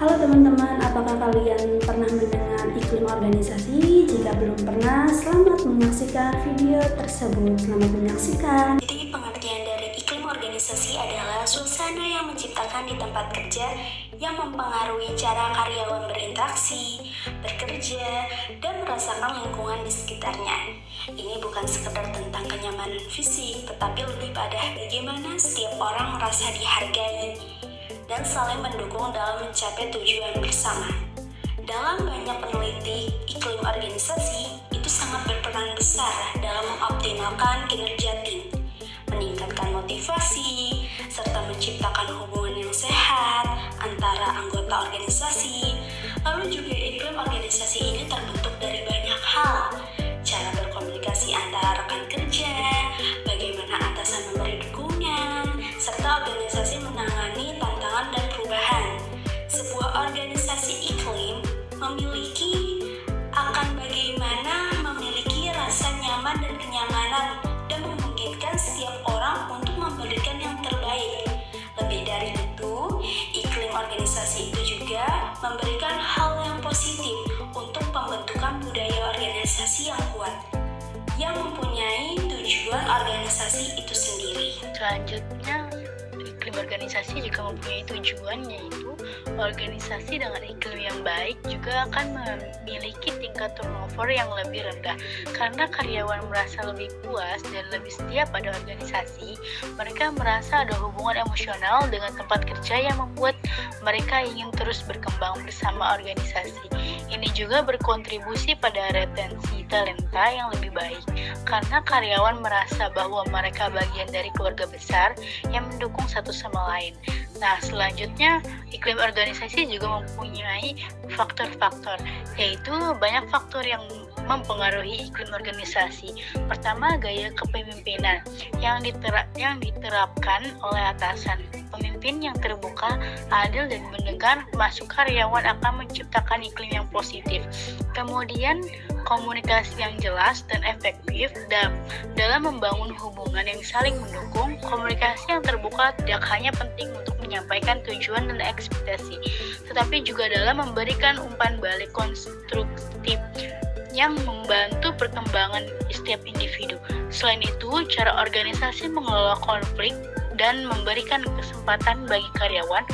Halo teman-teman, apakah kalian pernah mendengar iklim organisasi? Jika belum pernah, selamat menyaksikan video tersebut. Selamat menyaksikan. Jadi pengertian dari iklim organisasi adalah suasana yang menciptakan di tempat kerja yang mempengaruhi cara karyawan berinteraksi, bekerja, dan merasakan lingkungan di sekitarnya. Ini bukan sekedar tentang kenyamanan fisik, tetapi lebih pada bagaimana setiap orang merasa dihargai dan saling mendukung dalam mencapai tujuan bersama. Dalam banyak peneliti, iklim organisasi itu sangat berperan besar dalam mengoptimalkan kinerja tim, meningkatkan motivasi, serta menciptakan hubungan yang sehat antara anggota organisasi. Lalu juga iklim organisasi ini terbentuk dari banyak hal, cara berkomunikasi antara rekan kerja, bagaimana atasan memberi dukungan, serta organisasi menangani tantangan dan perubahan. Sebuah organisasi iklim memiliki akan bagaimana memiliki rasa nyaman dan kenyamanan dan memungkinkan setiap orang untuk memberikan yang terbaik. Lebih dari itu, iklim organisasi itu juga memberikan hal yang positif untuk pembentukan budaya organisasi yang kuat, yang mempunyai tujuan organisasi itu sendiri. Selanjutnya, iklim organisasi juga mempunyai tujuan, yaitu organisasi dengan iklim yang baik juga akan memiliki tingkat turnover yang lebih rendah. Karena karyawan merasa lebih puas dan lebih setia pada organisasi, mereka merasa ada hubungan emosional dengan tempat kerja yang membuat mereka ingin terus berkembang bersama organisasi. Ini juga berkontribusi pada retensi talenta yang lebih baik, karena karyawan merasa bahwa mereka bagian dari keluarga besar yang mendukung satu sama lain. Nah, selanjutnya, iklim organisasi juga mempunyai faktor-faktor, yaitu banyak faktor yang mempengaruhi iklim organisasi. Pertama, gaya kepemimpinan yang diterapkan oleh atasan. Pemimpin yang terbuka, adil, dan mendengar masuk karyawan akan menciptakan iklim yang positif. Kemudian, komunikasi yang jelas dan efektif dalam membangun hubungan yang saling mendukung. Komunikasi yang terbuka tidak hanya penting untuk menyampaikan tujuan dan ekspektasi, tetapi juga dalam memberikan umpan balik konstruktif yang membantu perkembangan setiap individu. Selain itu, cara organisasi mengelola konflik dan memberikan kesempatan bagi karyawan.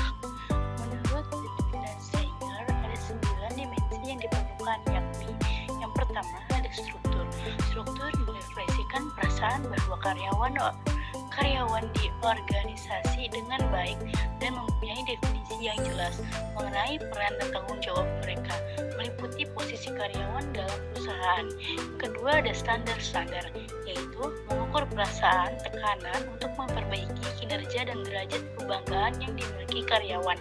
Menurut David dan Sanger, ada 9 dimensi yang diperlukan, yakni yang pertama ada struktur. Struktur merefleksikan perasaan bahwa karyawan di organisasi dengan baik dan mempunyai definisi yang jelas mengenai peran dan tanggung jawab mereka, meliputi posisi karyawan dalam perusahaan. Kedua, ada standar, yaitu mengukur perasaan, tekanan untuk memperbaiki kinerja dan derajat kebanggaan yang dimiliki karyawan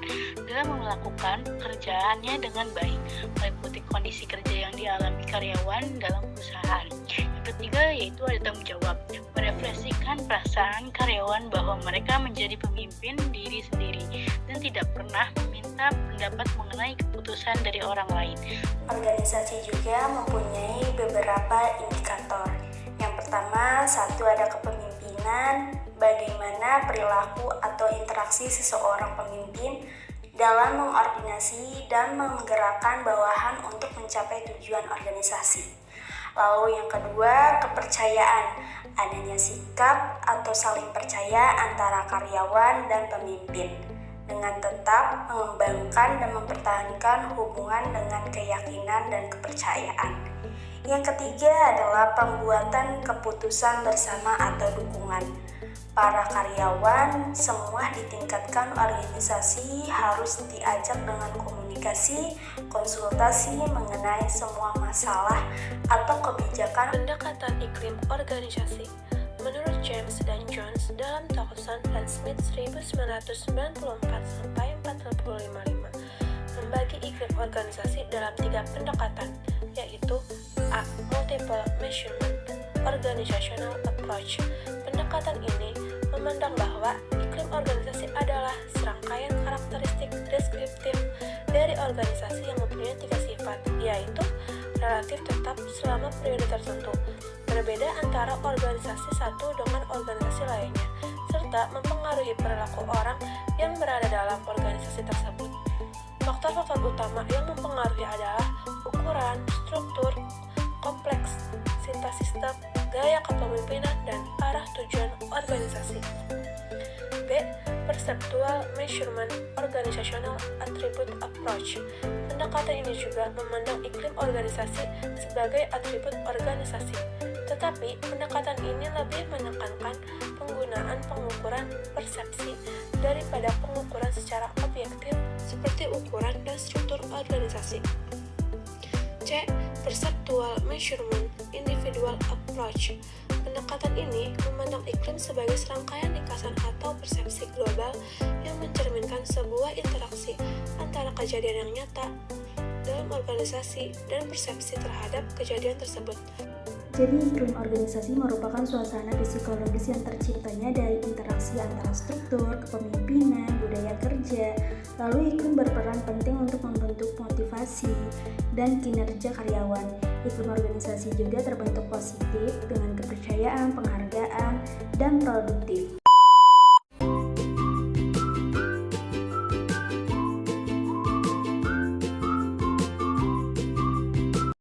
dalam melakukan pekerjaannya dengan baik, meliputi kondisi kerja yang dialami karyawan dalam perusahaan. Yang ketiga, yaitu ada tanggung jawab, merefleksikan perasaan karyawan bahwa mereka menjadi pemimpin diri sendiri dan tidak pernah meminta pendapat mengenai keputusan dari orang lain. Organisasi juga mempunyai beberapa indikator. Yang pertama, satu ada kepemimpinan, bagaimana perilaku atau interaksi seseorang pemimpin dalam mengordinasi dan menggerakkan bawahan untuk mencapai tujuan organisasi. Lalu yang kedua, kepercayaan, adanya sikap atau saling percaya antara karyawan dan pemimpin dengan tetap mengembangkan dan mempertahankan hubungan dengan keyakinan dan kepercayaan. Yang ketiga adalah pembuatan keputusan bersama atau dukungan. Para karyawan semua ditingkatkan organisasi harus diajak dengan komunikasi, konsultasi mengenai semua masalah atau kebijakan. Pendekatan iklim organisasi menurut James dan Jones dalam Townsend dan Smith 1994-4555 membagi iklim organisasi dalam 3 pendekatan, yaitu A. Multiple Measurement Organizational Approach. Pendekatan ini memandang bahwa iklim organisasi adalah serangkaian karakteristik deskriptif dari organisasi yang mempunyai 3 sifat, yaitu relatif tetap selama periode tertentu, berbeda antara organisasi satu dengan organisasi lainnya, serta mempengaruhi perilaku orang yang berada dalam organisasi tersebut. Faktor-faktor utama yang mempengaruhi adalah ukuran, struktur, kompleks, sistem, gaya kepemimpinan, dan arah tujuan organisasi. B. Perceptual Measurement Organizational Attribute Approach. Pendekatan ini juga memandang iklim organisasi sebagai atribut organisasi, tetapi pendekatan ini lebih menekankan penggunaan pengukuran persepsi daripada pengukuran secara objektif seperti ukuran dan struktur organisasi. C. Perceptual Measurement Individual Approach. Pendekatan ini memandang iklim sebagai serangkaian ringkasan atau persepsi global yang mencerminkan sebuah interaksi antara kejadian yang nyata dalam organisasi dan persepsi terhadap kejadian tersebut. Jadi iklim organisasi merupakan suasana psikologis yang terciptanya dari interaksi antara struktur, kepemimpinan, budaya kerja. Lalu iklim berperan penting untuk membentuk motivasi dan kinerja karyawan. Iklim organisasi juga terbentuk positif dengan kepercayaan, penghargaan, dan produktif.